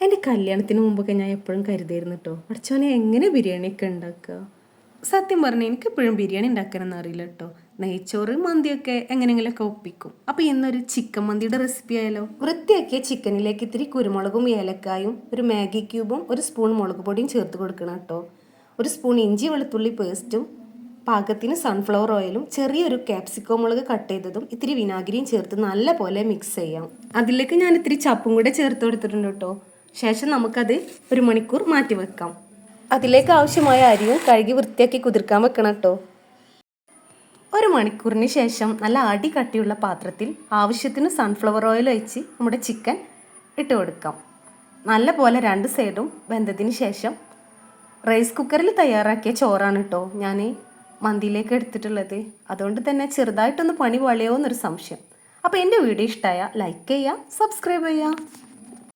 എൻ്റെ കല്യാണത്തിന് മുമ്പൊക്കെ ഞാൻ എപ്പോഴും കരുതായിരുന്നു കേട്ടോ, പഠിച്ചോനെ എങ്ങനെ ബിരിയാണിയൊക്കെ ഉണ്ടാക്കുക. സത്യം പറഞ്ഞാൽ എനിക്ക് എപ്പോഴും ബിരിയാണി ഉണ്ടാക്കാനൊന്നും അറിയില്ല കേട്ടോ. നെയ്ച്ചോറ് മന്തിയൊക്കെ എങ്ങനെയെങ്കിലുമൊക്കെ ഒപ്പിക്കും. അപ്പോൾ ഇന്നൊരു ചിക്കൻ മന്തിയുടെ റെസിപ്പി ആയാലോ. വൃത്തിയാക്കിയ ചിക്കനിലേക്ക് ഇത്തിരി കുരുമുളകും ഏലക്കായും ഒരു മാഗി ക്യൂബും ഒരു സ്പൂൺ മുളക് പൊടിയും ചേർത്ത് കൊടുക്കണം കേട്ടോ. ഒരു സ്പൂൺ ഇഞ്ചി വെളുത്തുള്ളി പേസ്റ്റും പാകത്തിന് സൺഫ്ലവർ ഓയിലും ചെറിയൊരു ക്യാപ്സിക്കോ മുളക് കട്ട് ചെയ്തതും ഇത്തിരി വിനാഗിരിയും ചേർത്ത് നല്ല പോലെ മിക്സ് ചെയ്യാം. അതിലേക്ക് ഞാൻ ഇത്തിരി ചപ്പും കൂടെ ചേർത്ത് കൊടുത്തിട്ടുണ്ട് കേട്ടോ. ശേഷം നമുക്കത് 1 മണിക്കൂർ മാറ്റി വെക്കാം. അതിലേക്ക് ആവശ്യമായ അരിയും കഴുകി വൃത്തിയാക്കി കുതിർക്കാൻ വെക്കണം കേട്ടോ. 1 മണിക്കൂറിന് ശേഷം നല്ല അടി കട്ടിയുള്ള പാത്രത്തിൽ ആവശ്യത്തിന് സൺഫ്ലവർ ഓയിൽ ഒഴിച്ച് നമ്മുടെ ചിക്കൻ ഇട്ട് കൊടുക്കാം. നല്ല പോലെ 2 സൈഡും വെന്തതിന് ശേഷം റൈസ് കുക്കറിൽ തയ്യാറാക്കിയ ചോറാണ് കേട്ടോ ഞാൻ മന്തിയിലേക്ക് എടുത്തിട്ടുള്ളത്. അതുകൊണ്ട് തന്നെ ചെറുതായിട്ടൊന്ന് പണി വളയോ എന്നൊരു സംശയം. അപ്പോൾ എൻ്റെ വീഡിയോ ഇഷ്ടമായ ലൈക്ക് ചെയ്യുക, സബ്സ്ക്രൈബ് ചെയ്യുക.